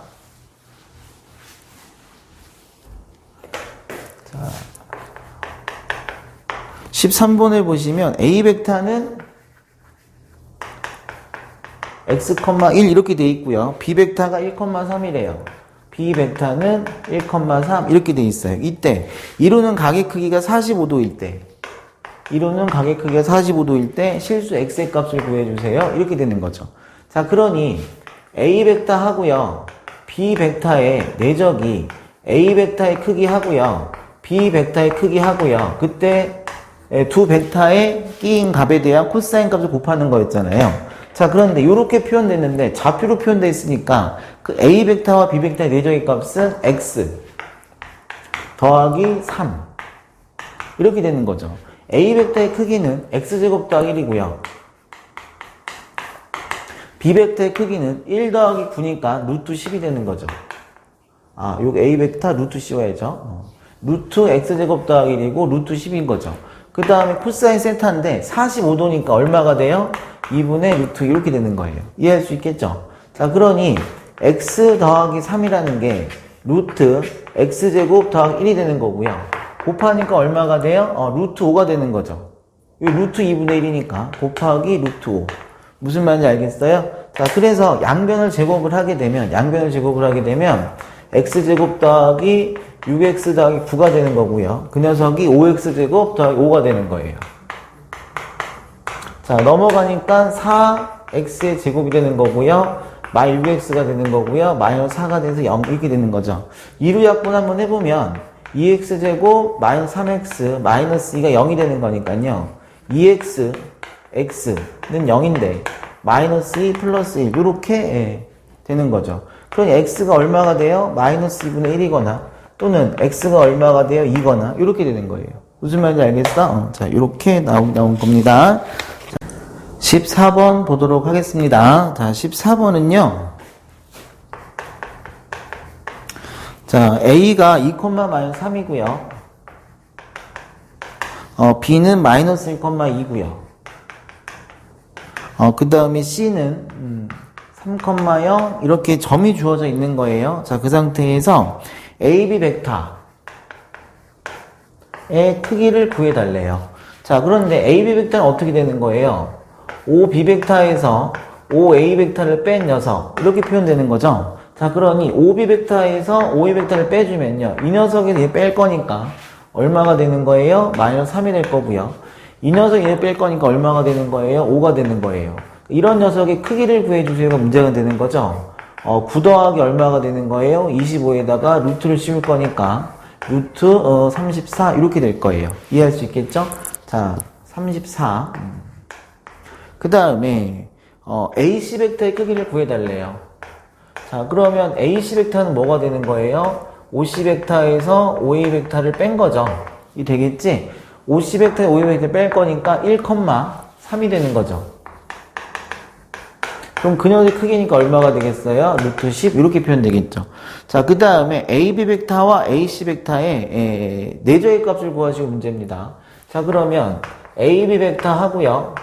자, 13번을 보시면 A 벡터는 x, 1 이렇게 돼 있고요. B 벡터가 1, 3이래요. B 벡터는 1, 3 이렇게 돼 있어요. 이때 이루는 각의 크기가 45도일 때 실수 x의 값을 구해주세요. 이렇게 되는 거죠. 자, 그러니 A 벡터 하고요. B 벡터의 내적이 A 벡터의 크기 하고요. B 벡터의 크기 하고요. 그때 두 벡터의 끼인 값에 대한 코사인 값을 곱하는 거였잖아요. 자, 그런데 이렇게 표현됐는데 좌표로 표현되어 있으니까 그 A 벡터와 B 벡터의 내적의 값은 x 더하기 3 이렇게 되는 거죠. A 벡터의 크기는 x제곱 더하기 1이고요. B 벡터의 크기는 1 더하기 9니까 루트 10이 되는 거죠. 아, 요 A 벡터 루트 씌워야죠. 루트 x제곱 더하기 1이고 루트 10인 거죠. 그 다음에 코사인 세타인데 45도니까 얼마가 돼요? 2분의 루트 이렇게 되는 거예요. 이해할 수 있겠죠? 자, 그러니 x 더하기 3이라는 게 루트 x제곱 더하기 1이 되는 거고요. 곱하니까 얼마가 돼요? 루트 5가 되는 거죠. 이 루트 2분의 1이니까 곱하기 루트 5. 무슨 말인지 알겠어요? 자, 그래서 양변을 제곱을 하게 되면 x제곱 더하기 6x 더하기 9가 되는 거고요. 그 녀석이 5x제곱 더하기 5가 되는 거예요. 자, 넘어가니까 4x의 제곱이 되는 거고요. 마이너스 6x가 되는 거고요. 마이너스 4가 돼서 0 이렇게 되는 거죠. 이루약분 한번 해보면 2x제곱 마이너스 3x 마이너스 2가 0이 되는 거니까요. 2x, x는 0인데 마이너스 2 플러스 1 이렇게 되는 거죠. 그러니 x가 얼마가 돼요? 마이너스 2분의 1이거나 또는 x가 얼마가 돼요? 2거나 이렇게 되는 거예요. 무슨 말인지 알겠어? 자, 이렇게 나온 겁니다. 14번 보도록 하겠습니다. 자, 14번은요. 자, A가 2, 마이너스 3이고요. B는 마이너스 1,2고요. 그 다음에 C는 3,0 이렇게 점이 주어져 있는 거예요. 자, 그 상태에서 AB 벡터의 크기를 구해달래요. 자, 그런데 AB 벡터는 어떻게 되는 거예요? OB 벡터에서 OA 벡터를 뺀 녀석 이렇게 표현되는 거죠. 자, 그러니 OB 벡터에서 OA 벡터를 빼주면요, 이 녀석에서 얘 뺄 거니까 얼마가 되는 거예요? 마이너스 3이 될 거고요. 이 녀석이 얘 뺄 거니까 얼마가 되는 거예요? 5가 되는 거예요. 이런 녀석의 크기를 구해주세요가 문제가 되는 거죠. 9 더하기 얼마가 되는 거예요? 25에다가 루트를 씌울 거니까 루트 34 이렇게 될 거예요. 이해할 수 있겠죠? 자, 34. 그 다음에 AC 벡터의 크기를 구해달래요. 자, 그러면 AC 벡터는 뭐가 되는 거예요? OC 벡터에서 OA 벡터를 뺀 거죠. 이 되겠지? OC 벡터에 OA 벡터를 뺄 거니까 1,4 3이 되는 거죠. 그럼 그 녀석의 크기니까 얼마가 되겠어요? 루트 10 이렇게 표현되겠죠. 자, 그 다음에 AB 벡터와 AC 벡터의 내적의 값을 구하시고 문제입니다. 자, 그러면 AB 벡터 하고요.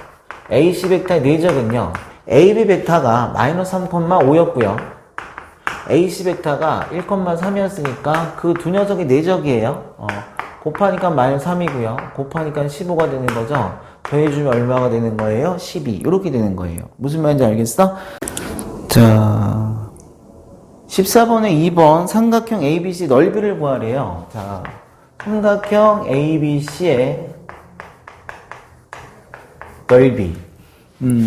AC 벡터의 내적은요. AB 벡터가 마이너스 3,5였고요. AC 벡터가 1,3이었으니까 그 두 녀석의 내적이에요. 곱하니까 마이너스 3이고요. 곱하니까 15가 되는 거죠. 더해주면 얼마가 되는 거예요? 12. 이렇게 되는 거예요. 무슨 말인지 알겠어? 자, 14번에 2번 삼각형 ABC 넓이를 구하래요. 자, 삼각형 ABC의 넓이.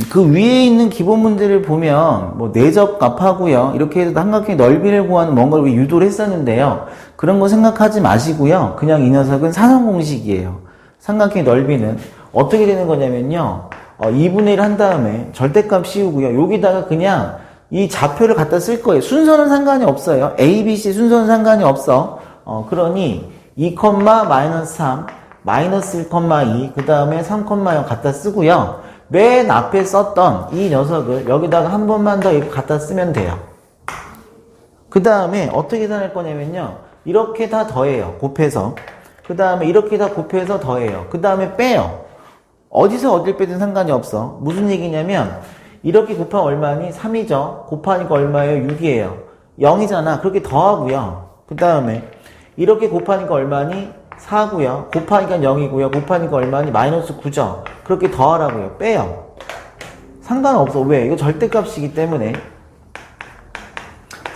그 위에 있는 기본 문제를 보면 뭐 내적값 하고요. 이렇게 해서 삼각형의 넓이를 구하는 뭔가를 유도를 했었는데요. 그런 거 생각하지 마시고요. 그냥 이 녀석은 사선 공식이에요. 삼각형의 넓이는 어떻게 되는 거냐면요. 2분의 1 한 다음에 절대값 씌우고요. 여기다가 그냥 이 좌표를 갖다 쓸 거예요. 순서는 상관이 없어요. A, B, C 순서는 상관이 없어. 그러니 2, 마이너스 3, 마이너스 1,2, 그 다음에 3,0 갖다 쓰고요. 맨 앞에 썼던 이 녀석을 여기다가 한 번만 더 이렇게 갖다 쓰면 돼요. 그 다음에 어떻게 계산할 거냐면요. 이렇게 다 더해요. 곱해서. 그 다음에 이렇게 다 곱해서 더해요. 그 다음에 빼요. 어디서 어딜 빼든 상관이 없어. 무슨 얘기냐면 이렇게 곱하면 얼마니? 3이죠. 곱하니까 얼마예요? 6이에요. 0이잖아. 그렇게 더하고요. 그 다음에 이렇게 곱하니까 얼마니? 4고요. 곱하니까 0이고요. 곱하니까 얼마니? 마이너스 9죠. 그렇게 더하라고요. 빼요. 상관없어. 왜? 이거 절대값이기 때문에.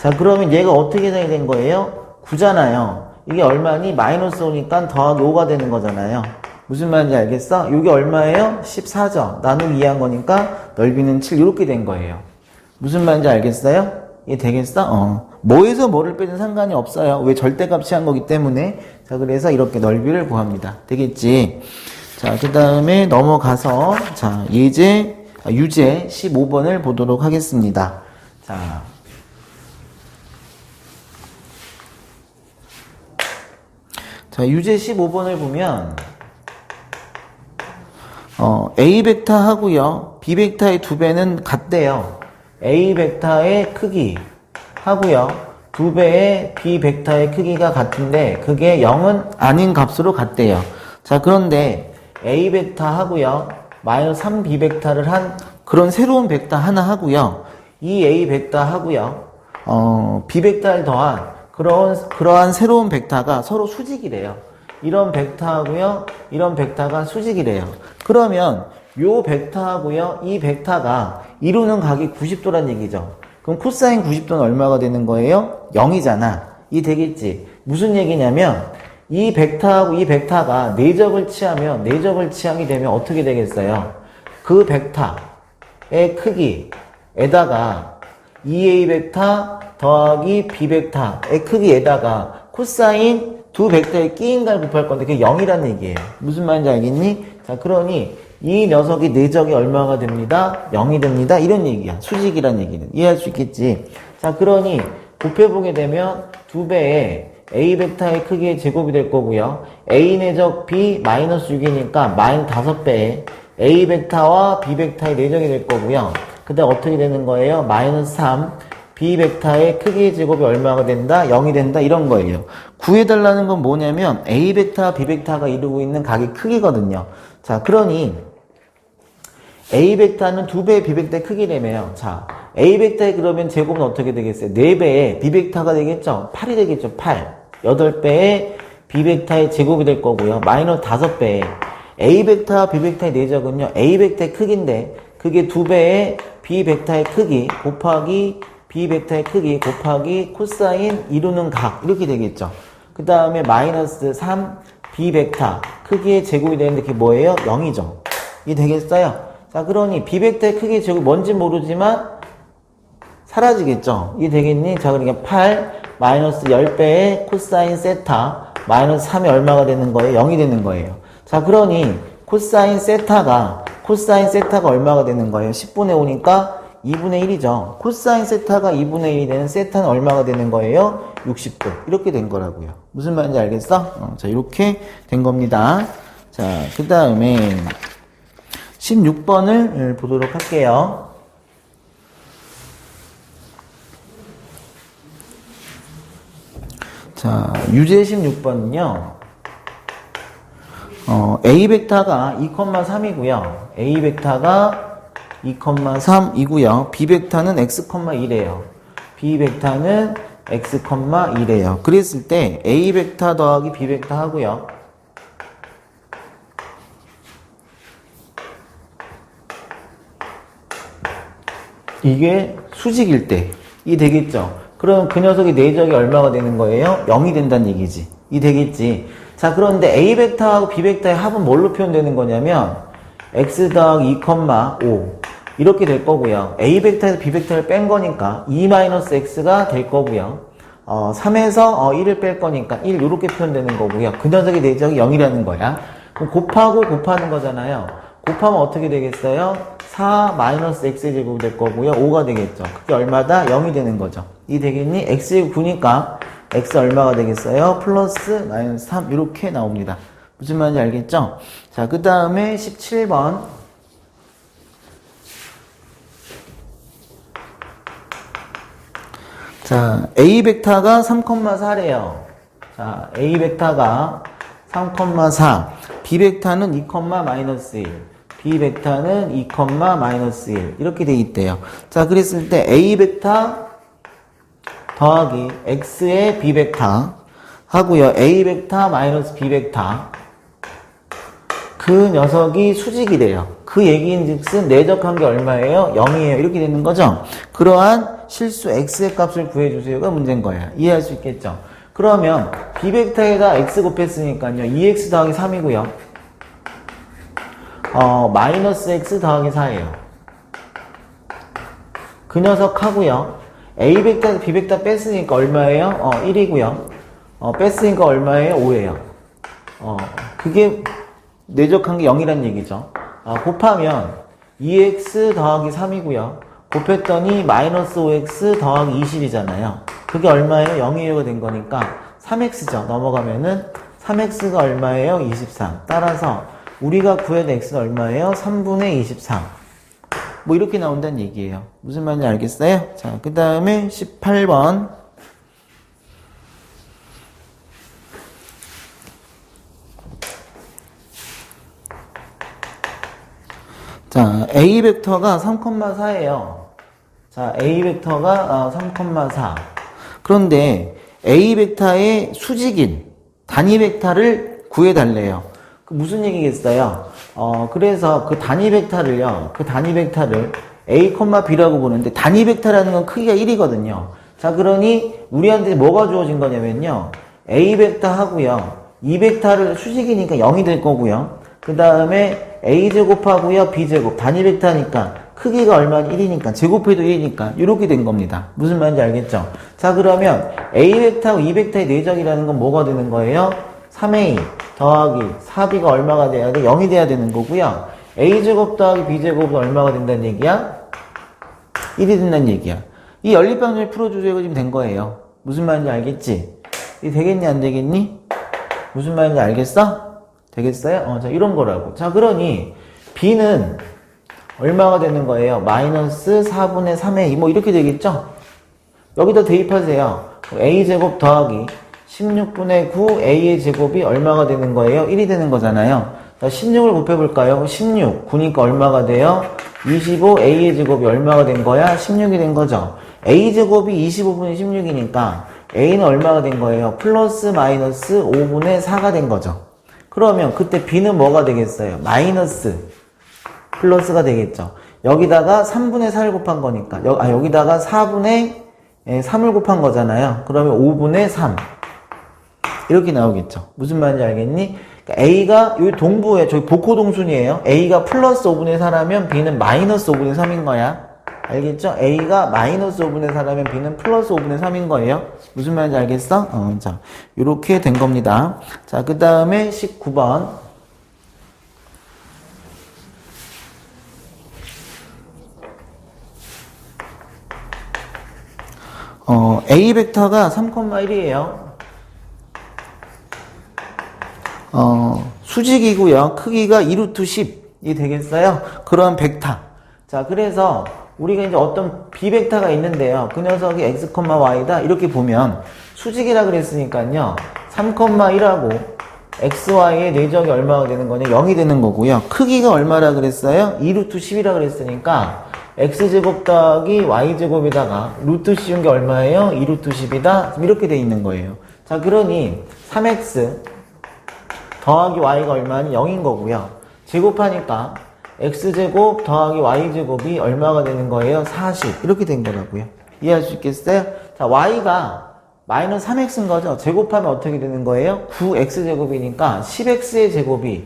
자, 그러면 얘가 어떻게 계산이 된 거예요? 9잖아요. 이게 얼마니? 마이너스 5니까 더하기 5가 되는 거잖아요. 무슨 말인지 알겠어? 이게 얼마예요? 14죠. 나누기 2한 거니까 넓이는 7 이렇게 된 거예요. 무슨 말인지 알겠어요? 이해 되겠어? 뭐에서 뭐를 빼든 상관이 없어요. 왜 절대값이 한 거기 때문에. 자, 그래서 이렇게 넓이를 구합니다. 되겠지? 자, 그 다음에 넘어가서 자, 유제 15번을 보도록 하겠습니다. 자, 유제 15번을 보면 A 벡터 하고요. B 벡터의 두 배는 같대요. A 벡터의 크기 하고요. 두 배의 B 벡터의 크기가 같은데 그게 0은 아닌 값으로 같대요. 자, 그런데 A 벡터 하고요. 마이너스 3B 벡터를 한 그런 새로운 벡터 하나 하고요. 이 A 벡터 하고요. B 벡터를 더한 그러한 새로운 벡터가 서로 수직이래요. 이런 벡터하고요. 이런 벡터가 수직이래요. 그러면 요 벡터하고요. 이 벡터가 이루는 각이 90도란 얘기죠. 그럼 코사인 90도는 얼마가 되는 거예요? 0이잖아. 이 되겠지. 무슨 얘기냐면 이 벡터하고 이 벡터가 내적을 취하면 내적을 취하게 되면 어떻게 되겠어요? 그 벡터의 크기에다가 2A 벡터 더하기 B 벡터의 크기에다가 코사인 두 벡터의 끼인가를 곱할 건데 그게 0이라는 얘기예요. 무슨 말인지 알겠니? 자, 그러니 이 녀석이 내적이 얼마가 됩니다? 0이 됩니다. 이런 얘기야. 수직이란 얘기는. 이해할 수 있겠지? 자, 그러니 곱해보게 되면 두 배의 A 벡터의 크기의 제곱이 될 거고요. A 내적 B 마이너스 6이니까 마이너스 5배의 A 벡터와 B 벡터의 내적이 될 거고요. 그 다음 어떻게 되는 거예요? 마이너스 3 B 벡터의 크기의 제곱이 얼마가 된다? 0이 된다? 이런 거예요. 구해달라는 건 뭐냐면 A 벡터와 B 벡터가 이루고 있는 각의 크기거든요. 자, 그러니 A 벡터는 2배의 B 벡터의 크기라며요. 자, A 벡터의 그러면 제곱은 어떻게 되겠어요? 4배의 B 벡터가 되겠죠? 8이 되겠죠? 8. 8배의 B 벡터의 제곱이 될 거고요. 마이너스 5배의 A 벡터와 B 벡터의 내적은요. A 벡터의 크기인데 그게 2배의 B 벡터의 크기 곱하기 B 벡터의 크기 곱하기 코사인 이루는 각 이렇게 되겠죠. 그 다음에 마이너스 3 B 벡터 크기의 제곱이 되는데 그게 뭐예요? 0이죠. 이게 되겠어요? 자, 그러니 B 벡터의 크기의 제곱이 뭔지 모르지만 사라지겠죠. 이게 되겠니? 자, 그러니까 8 마이너스 10배의 코사인 세타 마이너스 3이 얼마가 되는 거예요? 0이 되는 거예요. 자, 그러니 코사인 세타가 얼마가 되는 거예요? 10분의 5니까 2분의 1이죠. 코사인 세타가 2분의 1이 되는 세타는 얼마가 되는 거예요? 60도. 이렇게 된 거라고요. 무슨 말인지 알겠어? 자, 이렇게 된 겁니다. 자, 그 다음에 16번을 보도록 할게요. 자, 유제 16번은요. A 벡터가 2,3이고요. A 벡터가 2,3이고요. B 벡터는 x,1이에요. B 벡터는 x,1이에요. 그랬을 때 A 벡터 더하기 B 벡터 하고요. 이게 수직일 때 이 되겠죠. 그럼 그 녀석의 내적이 얼마가 되는 거예요? 0이 된다는 얘기지. 이 되겠지. 자, 그런데 A 벡터하고 B 벡터의 합은 뭘로 표현되는 거냐면 x 더하기 2,5 이렇게 될 거고요. A 벡터에서 B 벡터를 뺀 거니까 2-x가 될 거고요. 3에서 1을 뺄 거니까 1 이렇게 표현되는 거고요. 그 녀석의 내적이 0이라는 거야. 그럼 곱하고 곱하는 거잖아요. 곱하면 어떻게 되겠어요? 4-x의 제곱이 될 거고요. 5가 되겠죠. 그게 얼마다? 0이 되는 거죠. 이 되겠니? x제곱 9니까 x 얼마가 되겠어요? 플러스 마이너스 3 이렇게 나옵니다. 무슨 말인지 알겠죠? 자, 그 다음에 17번. 자, A 벡터가 3,4래요. 자, A 벡터가 3,4. B 벡터는 2,-1. B 벡터는 2,-1 이렇게 돼 있대요. 자, 그랬을 때 A 벡터 더하기 X의 B 벡터 하고요. A 벡터 마이너스 B 벡터 그 녀석이 수직이래요. 그 얘기인즉슨 내적한 게 얼마예요? 0이에요. 이렇게 되는 거죠. 그러한 실수 X의 값을 구해주세요가 문제인 거야. 이해할 수 있겠죠? 그러면 B 벡터에다 X 곱했으니까요. 2X 더하기 3이고요. 마이너스 X 더하기 4예요. 그 녀석 하고요. A 벡터, B 벡터 뺐으니까 얼마예요? 1이고요. 뺐으니까 얼마예요? 5예요. 그게 내적한 게 0이란 얘기죠. 곱하면 2x 더하기 3이고요. 곱했더니 마이너스 5x 더하기 20이잖아요. 그게 얼마예요? 0이에요가 된 거니까 3x죠. 넘어가면은 3x가 얼마예요? 23. 따라서 우리가 구해야 될 x는 얼마예요? 3분의 23. 뭐 이렇게 나온다는 얘기예요. 무슨 말인지 알겠어요? 자, 그 다음에 18번. 자, A 벡터가 3,4예요. 자, A 벡터가 3,4. 그런데 A 벡터의 수직인 단위 벡터를 구해달래요. 그 무슨 얘기겠어요? 그래서 그 단위 벡터를요, A, B라고 보는데 단위 벡터라는 건 크기가 1이거든요. 자, 그러니 우리한테 뭐가 주어진 거냐면요. A 벡터 하고요. 이 벡터를 수직이니까 0이 될 거고요. 그 다음에 A제곱하고요. B제곱. 단위 벡터니까 크기가 얼마나 1이니까 제곱해도 1이니까 이렇게 된 겁니다. 무슨 말인지 알겠죠? 자, 그러면 A 벡터하고 이 벡터의 내적이라는 건 뭐가 되는 거예요? 3A 더하기 4B가 얼마가 돼야 돼? 0이 돼야 되는 거고요. A제곱 더하기 B제곱은 얼마가 된다는 얘기야? 1이 된다는 얘기야. 이 연립방정을 풀어주세요가 지금 된 거예요. 무슨 말인지 알겠지? 이 되겠니 안 되겠니? 무슨 말인지 알겠어? 되겠어요? 자, 이런 거라고. 자, 그러니 B는 얼마가 되는 거예요? 마이너스 4분의 3A 뭐 이렇게 되겠죠? 여기다 대입하세요. A제곱 더하기 16분의 9 A의 제곱이 얼마가 되는 거예요? 1이 되는 거잖아요. 자, 16을 곱해볼까요? 16. 9니까 얼마가 돼요? 25 A의 제곱이 얼마가 된 거야? 16이 된 거죠. A 제곱이 25분의 16이니까 A는 얼마가 된 거예요? 플러스 마이너스 5분의 4가 된 거죠. 그러면 그때 B는 뭐가 되겠어요? 마이너스 플러스가 되겠죠. 여기다가 3분의 4를 곱한 거니까 여기다가 4분의 3을 곱한 거잖아요. 그러면 5분의 3 이렇게 나오겠죠. 무슨 말인지 알겠니? 그러니까 A가 여기 동부에 저기 복호동순이에요. A가 플러스 5분의 4라면 B는 마이너스 5분의 3인 거야. 알겠죠? A가 마이너스 5분의 4라면 B는 플러스 5분의 3인 거예요. 무슨 말인지 알겠어? 자, 요렇게 된 겁니다. 자, 그 다음에 19번. A 벡터가 3,1이에요. 수직이고요. 크기가 2루트 10 되겠어요? 그런 벡터. 자, 그래서 우리가 이제 어떤 비벡터가 있는데요. 그 녀석이 x, y다. 이렇게 보면 수직이라 그랬으니까요. 3,1하고 xy의 내적이 얼마가 되는 거냐? 0이 되는 거고요. 크기가 얼마라 그랬어요? 2루트 10이라 그랬으니까 x제곱 더하기 y제곱에다가 루트 씌운 게 얼마예요? 2루트 10이다. 이렇게 돼 있는 거예요. 자, 그러니 3x 더하기 y가 얼마니? 0인 거고요. 제곱하니까 x제곱 더하기 y제곱이 얼마가 되는 거예요? 40. 이렇게 된 거라고요. 이해할 수 있겠어요? 자, y가 마이너스 3x인 거죠. 제곱하면 어떻게 되는 거예요? 9x제곱이니까 10x의 제곱이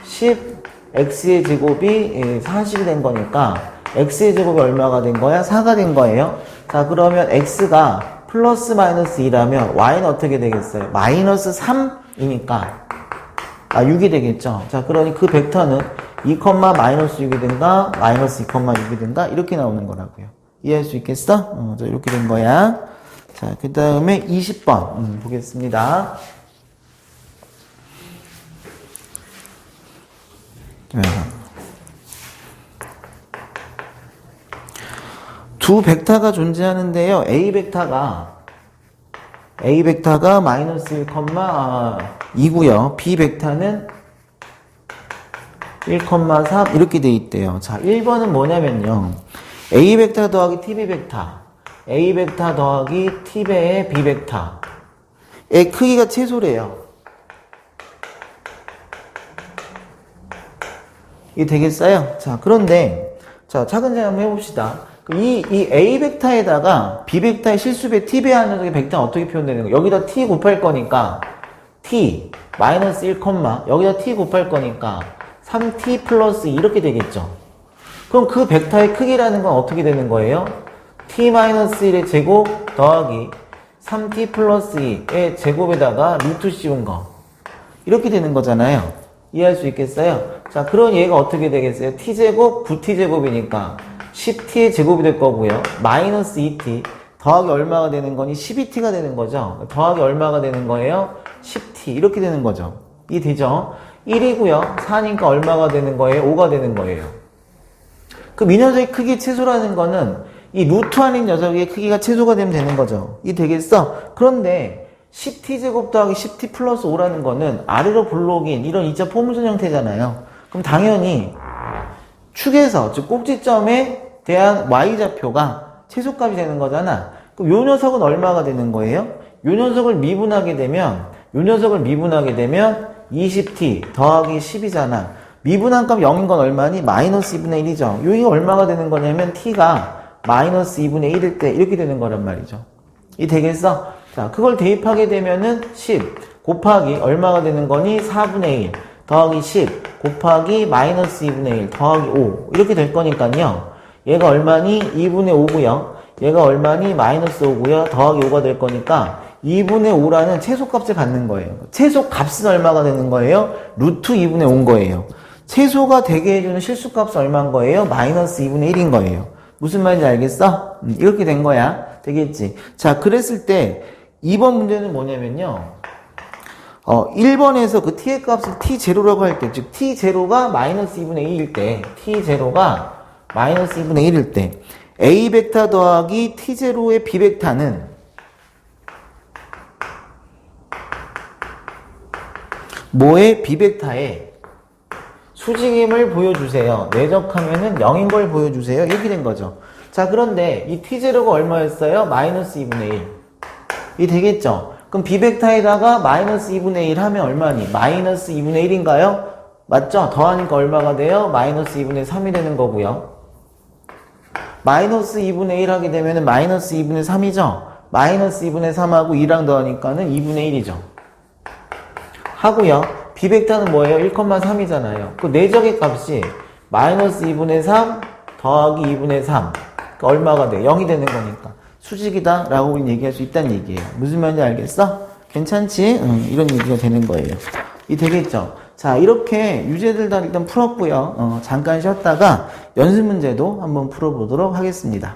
10x의 제곱이 40이 된 거니까 x의 제곱이 얼마가 된 거야? 4가 된 거예요. 자, 그러면 x가 플러스 마이너스 2라면 y는 어떻게 되겠어요? 마이너스 3이니까 6이 되겠죠. 자, 그러니 그 벡터는 2, 마이너스 6이든가 마이너스 2, 6이든가 이렇게 나오는 거라고요. 이해할 수 있겠어? 자, 이렇게 된 거야. 자, 그 다음에 20번 보겠습니다. 두 벡터가 존재하는데요. A 벡터가 마이너스 1, 2고요. B 벡터는 1, 3 이렇게 돼 있대요. 자, 1번은 뭐냐면요. A 벡터 더하기 TB 벡터 A 벡터 더하기 T배의 B 벡터의 크기가 최소래요. 이게 되겠어요? 자, 그런데 자, 차근차근 한번 해봅시다. 이 A 벡터에다가 B 벡터의 실수배 T배 하는 녀석의 벡터는 어떻게 표현되는 거예요? 여기다 T 곱할 거니까 T 마이너스 1, 여기다 T 곱할 거니까 3T 플러스 2 이렇게 되겠죠. 그럼 그 벡터의 크기라는 건 어떻게 되는 거예요? T-1의 제곱 더하기 3T 플러스 2의 제곱에다가 루트 씌운 거 이렇게 되는 거잖아요. 이해할 수 있겠어요? 자, 그런 얘가 어떻게 되겠어요? T제곱 9T제곱이니까 10T의 제곱이 될 거고요. 마이너스 2T 더하기 얼마가 되는 거니? 12T가 되는 거죠. 더하기 얼마가 되는 거예요? 10T 이렇게 되는 거죠. 이해되죠? 1이고요. 4니까 얼마가 되는 거예요? 5가 되는 거예요. 그 이 녀석의 크기 최소라는 거는 이 루트 아닌 녀석의 크기가 최소가 되면 되는 거죠. 이 되겠어? 그런데 10t제곱 더하기 10t 플러스 5라는 거는 아래로 블록인 이런 2차 포물선 형태잖아요. 그럼 당연히 축에서, 즉 꼭지점에 대한 y좌표가 최소값이 되는 거잖아. 그럼 요 녀석은 얼마가 되는 거예요? 요 녀석을 미분하게 되면 20t 더하기 10이잖아. 미분한 값 0인 건 얼마니? 마이너스 2분의 1이죠. 여기가 얼마가 되는 거냐면 t가 마이너스 2분의 1일 때 이렇게 되는 거란 말이죠. 이 되겠어? 자, 그걸 대입하게 되면은 10 곱하기 얼마가 되는 거니? 4분의 1 더하기 10 곱하기 마이너스 2분의 1 더하기 5 이렇게 될 거니까요. 얘가 얼마니? 2분의 5고요. 얘가 얼마니? 마이너스 5고요. 더하기 5가 될 거니까 2분의 5라는 최소값을 갖는 거예요. 최소값은 얼마가 되는 거예요? 루트 2분의 5인 거예요. 최소가 되게 해주는 실수값은 얼마인 거예요? 마이너스 2분의 1인 거예요. 무슨 말인지 알겠어? 이렇게 된 거야. 되겠지? 자, 그랬을 때 2번 문제는 뭐냐면요. 1번에서 그 t의 값을 t0라고 할 때, 즉 t0가 마이너스 2분의 2일 때, t0가 마이너스 2분의 1일 때 a 벡터 더하기 t0의 b 벡터는 뭐의 b 벡터에 수직임을 보여주세요. 내적하면은 0인 걸 보여주세요. 이렇게 된 거죠. 자, 그런데 이 t0가 얼마였어요? 마이너스 2분의 1. 이 되겠죠? 그럼 b벡터에다가 마이너스 2분의 1 하면 얼마니? 마이너스 2분의 1인가요? 맞죠? 더하니까 얼마가 돼요? 마이너스 2분의 3이 되는 거고요. 마이너스 2분의 1 하게 되면은 마이너스 2분의 3이죠? 마이너스 2분의 3하고 2랑 더하니까는 2분의 1이죠. 하고요. b벡터는 뭐예요? 1,3이잖아요. 그 내적의 값이 마이너스 2분의 3 더하기 2분의 3. 그러니까 얼마가 돼? 0이 되는 거니까. 수직이다 라고 우린 얘기할 수 있다는 얘기예요. 무슨 말인지 알겠어? 괜찮지? 이런 얘기가 되는 거예요. 이 되겠죠? 자, 이렇게 유제들 다 일단 풀었고요. 잠깐 쉬었다가 연습 문제도 한번 풀어보도록 하겠습니다.